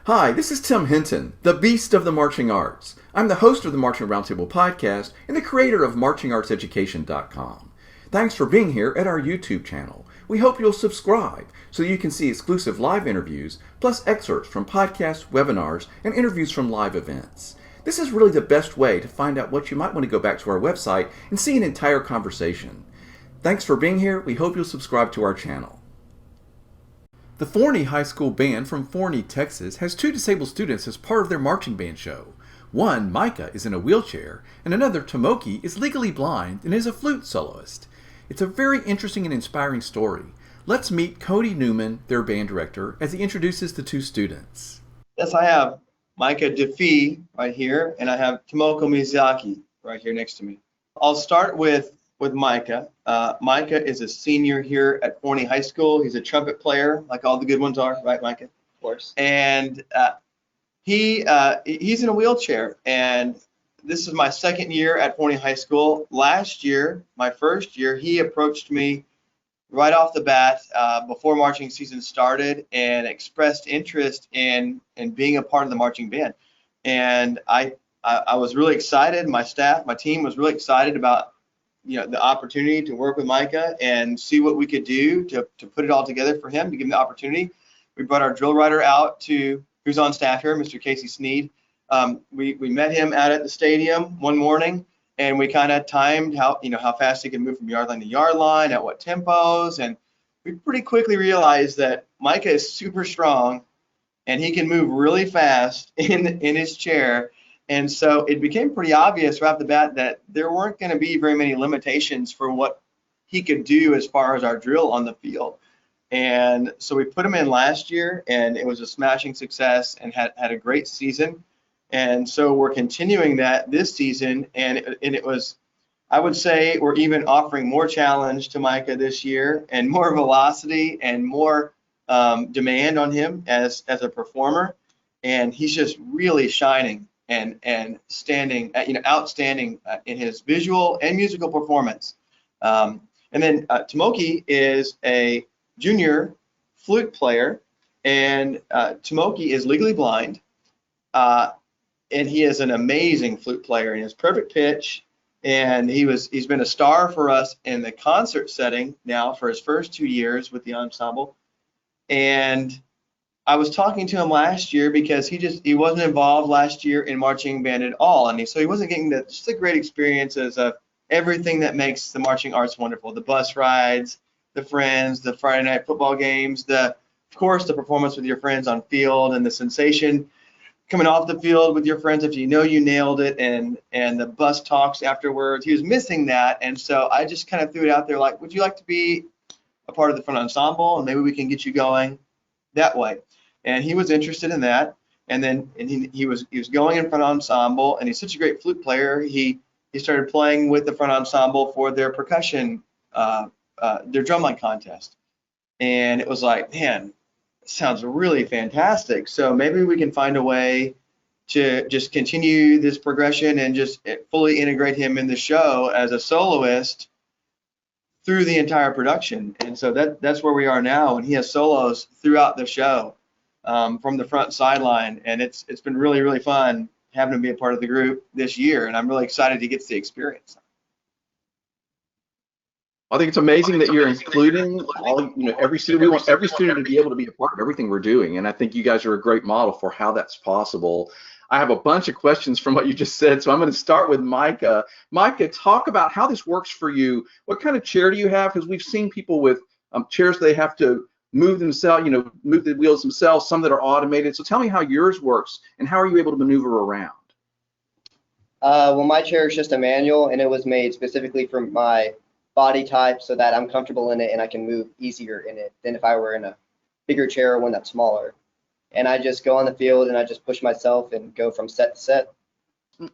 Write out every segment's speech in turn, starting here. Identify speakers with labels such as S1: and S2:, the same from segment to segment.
S1: Hi, this is Tim Hinton, the Beast of the Marching Arts. I'm the host of the Marching Roundtable podcast and the creator of MarchingArtsEducation.com. Thanks for being here at our YouTube channel. We hope you'll subscribe so you can see exclusive live interviews, plus excerpts from podcasts, webinars, and interviews from live events. This is really the best way to find out what you might want to go back to our website and see an entire conversation. Thanks for being here. We hope you'll subscribe to our channel. The Forney High School Band from Forney, Texas has two disabled students as part of their marching band show. One, Micah, is in a wheelchair, and another, Tomoki, is legally blind and is a flute soloist. It's a very interesting and inspiring story. Let's meet Cody Newman, their band director, as he introduces the two students.
S2: Yes, I have Micah Diffee right here, and I have Tomoki Miyazaki right here next to me. I'll start with Micah. Micah is a senior here at Forney High School. He's a trumpet player, like all the good ones are, right, Micah? Of course. And he's in a wheelchair. And this is my second year at Forney High School. Last year, my first year, he approached me right off the bat before marching season started and expressed interest in being a part of the marching band. And I was really excited. My staff, my team was really excited about the opportunity to work with Micah and see what we could do to put it all together for him, to give him the opportunity. We brought our drill writer out who's on staff here, Mr. Casey Sneed. We met him out at the stadium one morning, and we kind of timed how fast he could move from yard line to yard line, at what tempos, and we pretty quickly realized that Micah is super strong and he can move really fast in his chair. And so it became pretty obvious right off the bat that there weren't going to be very many limitations for what he could do as far as our drill on the field. And so we put him in last year, and it was a smashing success and had a great season. And so we're continuing that this season, and it was, I would say, we're even offering more challenge to Micah this year and more velocity and more demand on him as a performer. And he's just really shining and standing, outstanding in his visual and musical performance. And then Tomoki is a junior flute player, and Tomoki is legally blind, and he is an amazing flute player, and he has perfect pitch, and he's been a star for us in the concert setting now for his first 2 years with the ensemble. And I was talking to him last year because he wasn't involved last year in marching band at all, and so he wasn't getting just the great experiences of everything that makes the marching arts wonderful: the bus rides, the friends, the Friday night football games, of course the performance with your friends on field, and the sensation coming off the field with your friends if you nailed it, and the bus talks afterwards. He was missing that, and so I just kind of threw it out there like, would you like to be a part of the front ensemble, and maybe we can get you going that way. And he was interested in that, and then he was going in front ensemble, and he's such a great flute player. He started playing with the front ensemble for their percussion, their drumline contest, and it was like, man, it sounds really fantastic. So maybe we can find a way to just continue this progression and just fully integrate him in the show as a soloist through the entire production. And so that's where we are now, and he has solos throughout the show. From the front sideline, and it's been really, really fun having him be a part of the group this year, and I'm really excited he gets the experience.
S1: I think it's amazing that you're including every student. We want every student to be able to be a part of everything we're doing, and I think you guys are a great model for how that's possible. I have a bunch of questions from what you just said, so I'm going to start with Micah. Micah, talk about how this works for you. What kind of chair do you have? Because we've seen people with chairs they have to move themselves, move the wheels themselves, some that are automated. So tell me how yours works and how are you able to maneuver around?
S3: Well, my chair is just a manual, and it was made specifically for my body type so that I'm comfortable in it and I can move easier in it than if I were in a bigger chair or one that's smaller. And I just go on the field and I just push myself and go from set to set.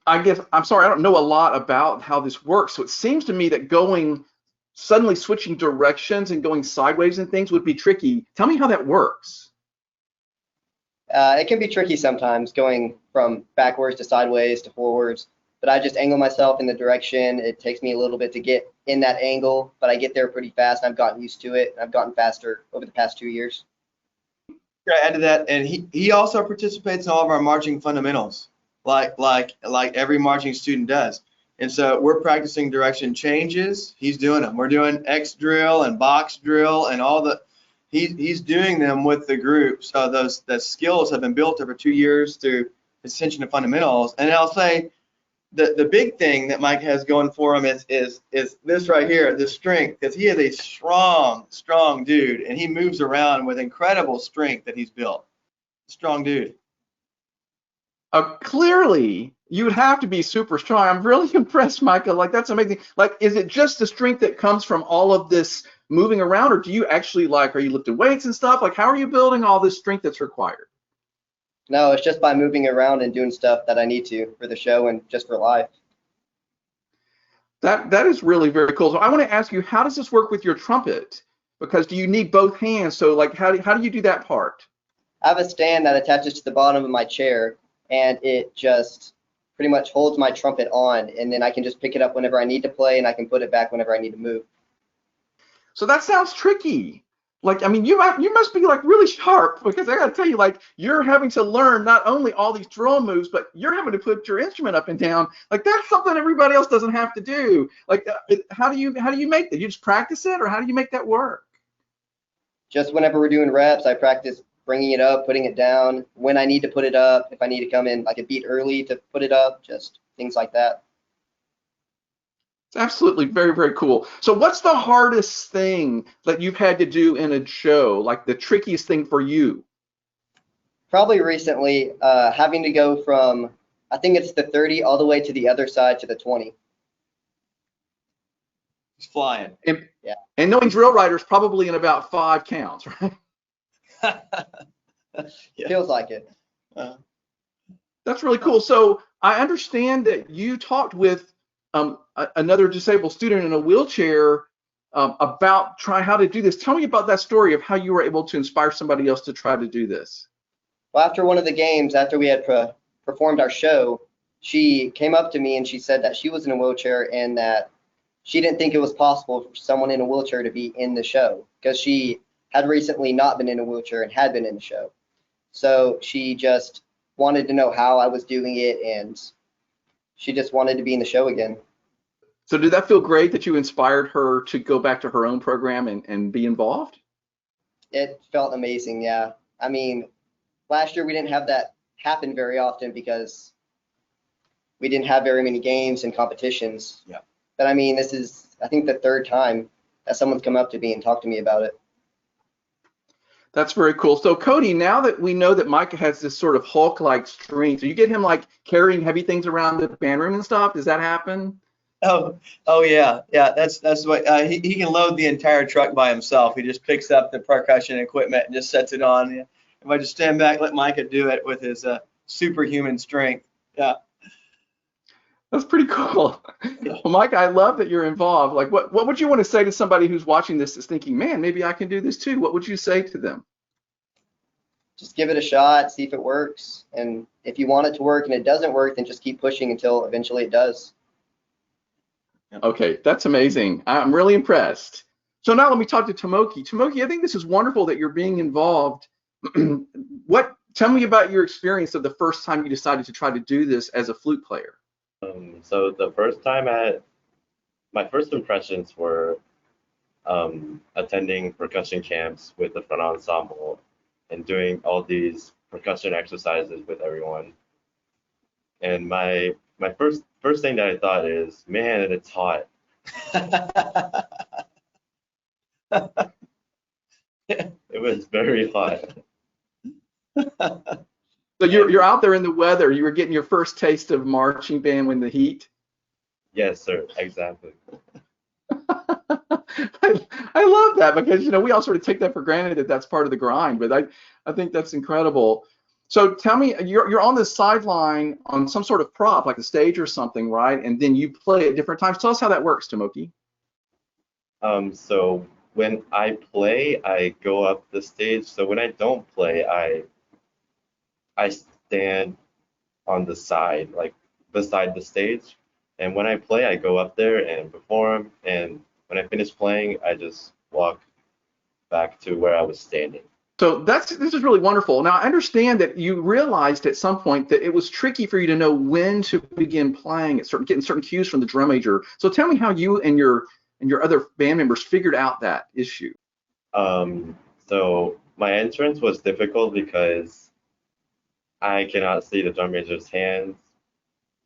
S1: I'm sorry, I don't know a lot about how this works. So it seems to me that suddenly switching directions and going sideways and things would be tricky. Tell me how that works.
S3: It can be tricky sometimes, going from backwards to sideways to forwards, but I just angle myself in the direction. It takes me a little bit to get in that angle, but I get there pretty fast. I've gotten used to it. I've gotten faster over the past 2 years.
S2: to add to that, and he also participates in all of our marching fundamentals, like every marching student does. And so we're practicing direction changes. He's doing them. We're doing X drill and box drill and all the. He's doing them with the group. So those skills have been built over 2 years through his attention to fundamentals. And I'll say the big thing that Mike has going for him is this right here, the strength, because he is a strong dude, and he moves around with incredible strength that he's built. Strong dude.
S1: Clearly, you would have to be super strong. I'm really impressed, Micah. Like, that's amazing. Like, is it just the strength that comes from all of this moving around, or do you actually, like, are you lifting weights and stuff? Like, how are you building all this strength that's required?
S3: No, it's just by moving around and doing stuff that I need to for the show and just for life.
S1: That is really very cool. So I want to ask you, how does this work with your trumpet? Because do you need both hands? So, like, how do you do that part?
S3: I have a stand that attaches to the bottom of my chair, and it just pretty much holds my trumpet on, and then I can just pick it up whenever I need to play, and I can put it back whenever I need to move.
S1: So that sounds tricky. Like, I mean, you must be like really sharp, because I gotta tell you, like, you're having to learn not only all these drill moves, but you're having to put your instrument up and down. Like, that's something everybody else doesn't have to do. Like, how do you make that? You just practice it, or how do you make that work?
S3: Just whenever we're doing reps, I practice bringing it up, putting it down, when I need to put it up, if I need to come in like a beat early to put it up, just things like that.
S1: It's absolutely very, very cool. So what's the hardest thing that you've had to do in a show, like the trickiest thing for you?
S3: Probably recently, having to go from, I think it's the 30 all the way to the other side to the 20.
S2: He's flying.
S1: And knowing drill riders probably in about 5 counts, right?
S2: Yeah.
S3: Feels like it.
S1: That's really cool. So I understand that you talked with another disabled student in a wheelchair about trying how to do this. Tell me about that story of how you were able to inspire somebody else to try to do this.
S3: Well, after one of the games, after we had performed our show, she came up to me and she said that she was in a wheelchair and that she didn't think it was possible for someone in a wheelchair to be in the show, because she had recently not been in a wheelchair and had been in the show. So she just wanted to know how I was doing it, and she just wanted to be in the show again.
S1: So did that feel great that you inspired her to go back to her own program and be involved?
S3: It felt amazing, yeah. I mean, last year we didn't have that happen very often because we didn't have very many games and competitions.
S2: Yeah.
S3: But I mean, this is, I think, the third time that someone's come up to me and talked to me about it.
S1: That's very cool. So Cody, now that we know that Micah has this sort of Hulk-like strength, do you get him like carrying heavy things around the band room and stuff? Does that happen?
S2: Oh yeah. That's what he can load the entire truck by himself. He just picks up the percussion equipment and just sets it on. If I just stand back, let Micah do it with his superhuman strength. Yeah.
S1: That's pretty cool. Well, Micah, I love that you're involved. Like, what would you want to say to somebody who's watching this is thinking, man, maybe I can do this too? What would you say to them?
S3: Just give it a shot, see if it works. And if you want it to work and it doesn't work, then just keep pushing until eventually it does.
S1: Okay, that's amazing. I'm really impressed. So now let me talk to Tomoki. Tomoki, I think this is wonderful that you're being involved. Tell me about your experience of the first time you decided to try to do this as a flute player.
S4: So the first time my first impressions were attending percussion camps with the front ensemble and doing all these percussion exercises with everyone. And my first thing that I thought is, man, it's hot. It was very hot.
S1: So you're out there in the weather. You were getting your first taste of marching band in the heat.
S4: Yes, sir. Exactly.
S1: I love that because we all sort of take that for granted that that's part of the grind. But I think that's incredible. So tell me, you're on the sideline on some sort of prop, like a stage or something, right? And then you play at different times. Tell us how that works, Tomoki.
S4: So when I play, I go up the stage. So when I don't play, I stand on the side, like beside the stage. And when I play, I go up there and perform. And when I finish playing, I just walk back to where I was standing.
S1: So this is really wonderful. Now I understand that you realized at some point that it was tricky for you to know when to begin playing at getting certain cues from the drum major. So tell me how you and your other band members figured out that issue.
S4: So my entrance was difficult because I cannot see the drum major's hands.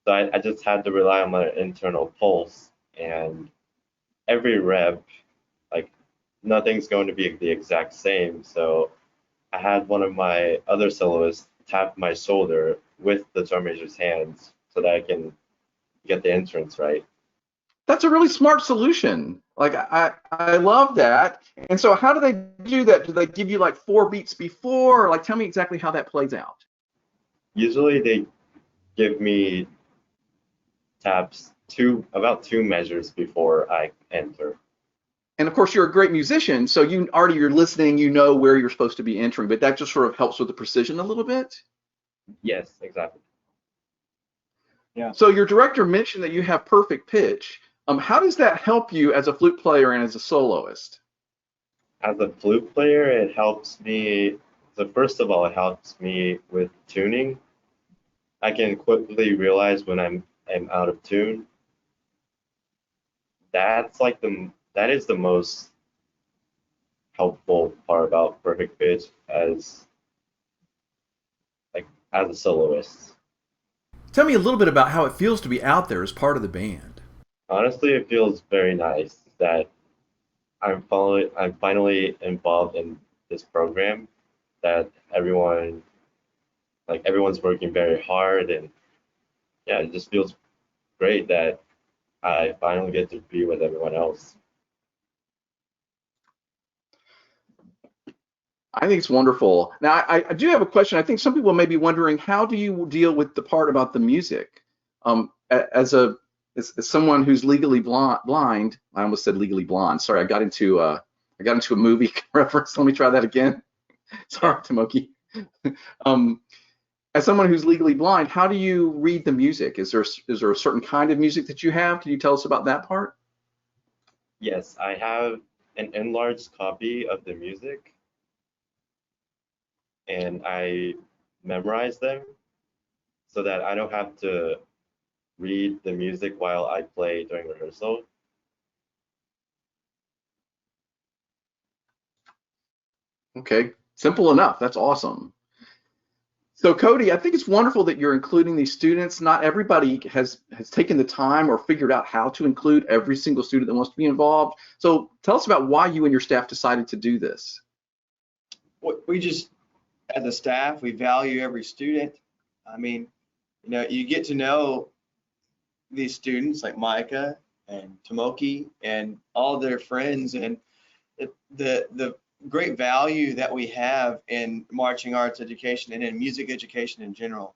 S4: So I just had to rely on my internal pulse, and every rep, like nothing's going to be the exact same. So I had one of my other soloists tap my shoulder with the drum major's hands so that I can get the entrance right.
S1: That's a really smart solution. Like I love that. And so how do they do that? Do they give you like 4 beats before? Or like tell me exactly how that plays out.
S4: Usually they give me taps about 2 measures before I enter.
S1: And of course you're a great musician, so you're listening, you know where you're supposed to be entering, but that just sort of helps with the precision a little bit.
S4: Yes, exactly.
S2: Yeah.
S1: So your director mentioned that you have perfect pitch. How does that help you as a flute player and as a soloist?
S4: As a flute player, it helps me. So first of all, it helps me with tuning. I can quickly realize when I'm out of tune. That is the most helpful part about perfect pitch as a soloist.
S1: Tell me a little bit about how it feels to be out there as part of the band.
S4: Honestly, it feels very nice that I'm finally involved in this program, that everyone's working very hard, and yeah, it just feels great that I finally get to be with everyone else.
S1: I think it's wonderful. Now, I do have a question. I think some people may be wondering, how do you deal with the part about the music? As someone who's legally blind, I almost said legally blonde. Sorry, I got into a movie reference. Let me try that again. Sorry, Tomoki. As someone who's legally blind, how do you read the music? Is there a certain kind of music that you have? Can you tell us about that part?
S4: Yes, I have an enlarged copy of the music, and I memorize them so that I don't have to read the music while I play during rehearsal.
S1: Okay, simple enough. That's awesome. So Cody, I think it's wonderful that you're including these students. Not everybody has taken the time or figured out how to include every single student that wants to be involved. So tell us about why you and your staff decided to do this.
S2: We just, as a staff, we value every student. I mean, you get to know these students like Micah and Tomoki and all their friends, and the great value that we have in marching arts education and in music education in general.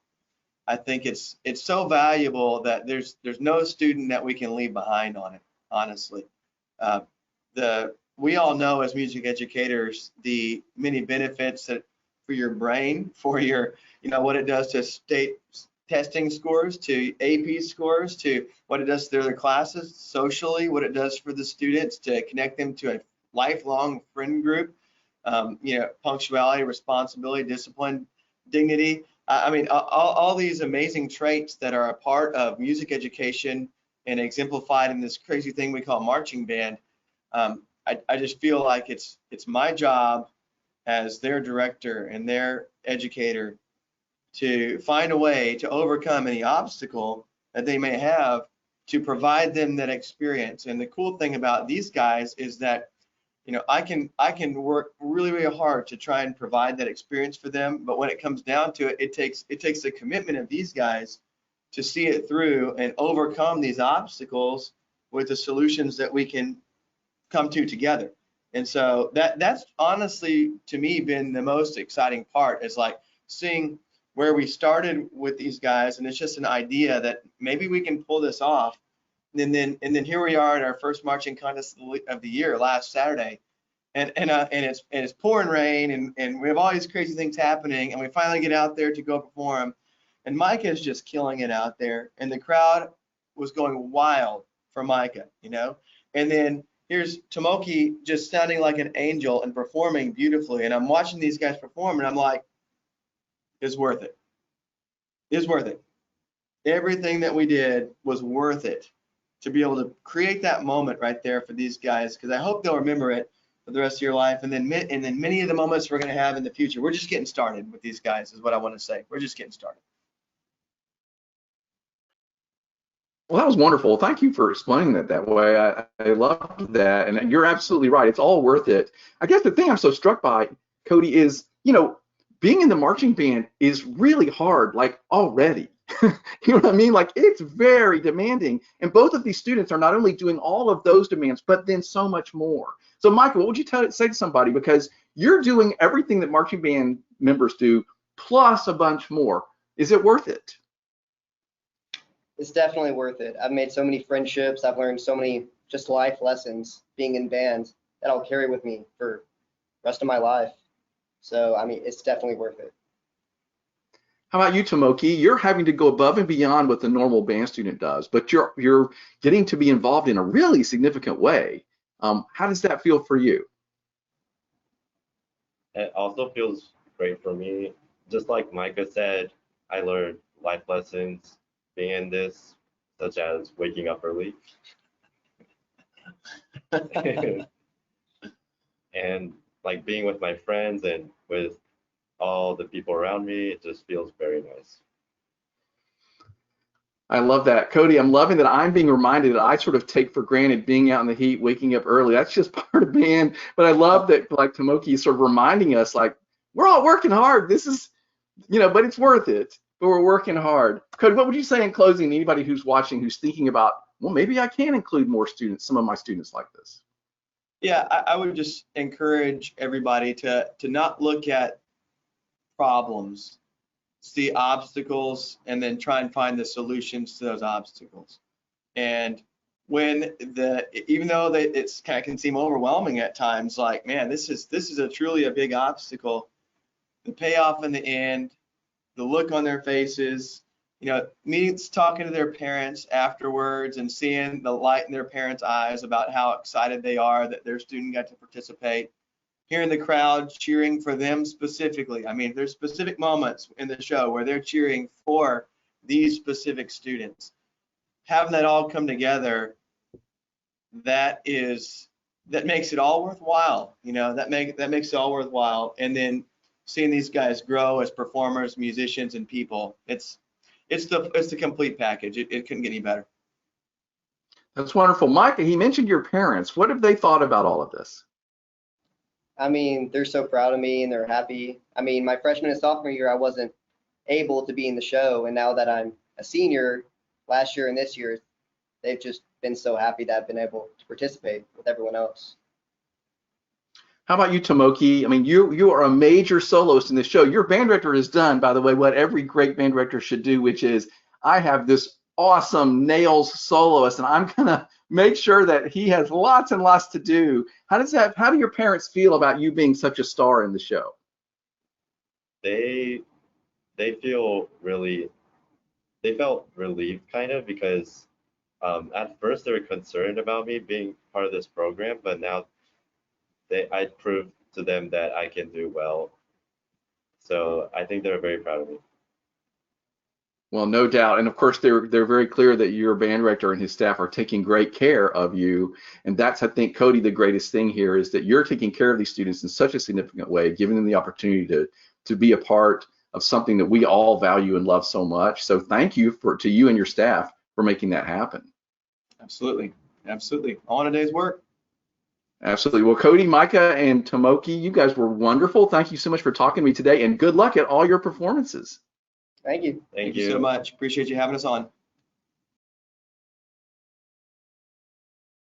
S2: I think it's so valuable that there's no student that we can leave behind on it, honestly. We all know as music educators the many benefits that for your brain, for your, what it does to state testing scores, to AP scores, to what it does to their classes, socially, what it does for the students to connect them to a lifelong friend group, punctuality, responsibility, discipline, dignity. I mean, all these amazing traits that are a part of music education and exemplified in this crazy thing we call marching band. I just feel like it's my job as their director and their educator to find a way to overcome any obstacle that they may have to provide them that experience. And the cool thing about these guys is that I can work really, really hard to try and provide that experience for them. But when it comes down to it, it takes the commitment of these guys to see it through and overcome these obstacles with the solutions that we can come to together. And so that's honestly, to me, been the most exciting part, is like seeing where we started with these guys. And it's just an idea that maybe we can pull this off. And then here we are at our first marching contest of the year last Saturday, and it's pouring rain, and we have all these crazy things happening, and we finally get out there to go perform, and Micah is just killing it out there, and the crowd was going wild for Micah, and then here's Tomoki just sounding like an angel and performing beautifully. And I'm watching these guys perform, and I'm like, it's worth it. It's worth it. Everything that we did was worth it to be able to create that moment right there for these guys, because I hope they'll remember it for the rest of your life. And then many of the moments we're going to have in the future. We're just getting started with these guys, is what I want to say. We're just getting started.
S1: Well, that was wonderful. Thank you for explaining that way. I love that, and you're absolutely right. It's all worth it. I guess the thing I'm so struck by, Cody, is, you know, being in the marching band is really hard, like already. You know what I mean? Like, it's very demanding, and both of these students are not only doing all of those demands, but then so much more. So, Michael, what would you say to somebody, because you're doing everything that marching band members do, plus a bunch more? Is it worth it?
S3: It's definitely worth it. I've made so many friendships. I've learned so many just life lessons being in bands that I'll carry with me for the rest of my life. So, I mean, it's definitely worth it.
S1: How about you, Tomoki? You're having to go above and beyond what the normal band student does, but you're getting to be involved in a really significant way. How does that feel for you?
S4: It also feels great for me. Just like Micah said, I learned life lessons being in this, such as waking up early. And like being with my friends and with all the people around me, it just feels very nice.
S1: I love that. Cody, I'm loving that I'm being reminded that I sort of take for granted being out in the heat, waking up early. That's just part of band. But I love that, like, Tomoki is sort of reminding us, like, we're all working hard. This is, you know, but it's worth it. But we're working hard. Cody, what would you say in closing to anybody who's watching, who's thinking about, well, maybe I can include more students, some of my students like this?
S2: Yeah, I would just encourage everybody to not look at problems, see obstacles, and then try and find the solutions to those obstacles. And when even though it's kind of can seem overwhelming at times, like, man, this is truly a big obstacle, the payoff in the end, the look on their faces, you know, talking to their parents afterwards and seeing the light in their parents' eyes about how excited they are that their student got to participate, hearing the crowd cheering for them specifically. I mean, there's specific moments in the show where they're cheering for these specific students. Having that all come together, that makes it all worthwhile. You know, that makes it all worthwhile. And then seeing these guys grow as performers, musicians, and people, it's the complete package. It couldn't get any better.
S1: That's wonderful. Micah, he mentioned your parents. What have they thought about all of this?
S3: I mean, they're so proud of me and they're happy. I mean, my freshman and sophomore year, I wasn't able to be in the show. And now that I'm a senior, last year and this year, they've just been so happy that I've been able to participate with everyone else.
S1: How about you, Tomoki? I mean, you are a major soloist in this show. Your band director has done, by the way, what every great band director should do, which is, I have this awesome nails soloist, and I'm gonna make sure that he has lots and lots to do. How do your parents feel about you being such a star in the show?
S4: They felt relieved kind of, because at first they were concerned about me being part of this program, but now I proved to them that I can do well. So I think they're very proud of me.
S1: Well, no doubt. And of course, they're very clear that your band director and his staff are taking great care of you. And that's, I think, Cody, the greatest thing here is that you're taking care of these students in such a significant way, giving them the opportunity to be a part of something that we all value and love so much. So thank you to you and your staff for making that happen.
S2: Absolutely. Absolutely. All in a day's work.
S1: Absolutely. Well, Cody, Micah, and Tomoki, you guys were wonderful. Thank you so much for talking to me today, and good luck at all your performances.
S3: Thank you.
S2: Thank you so much. Appreciate you having us on.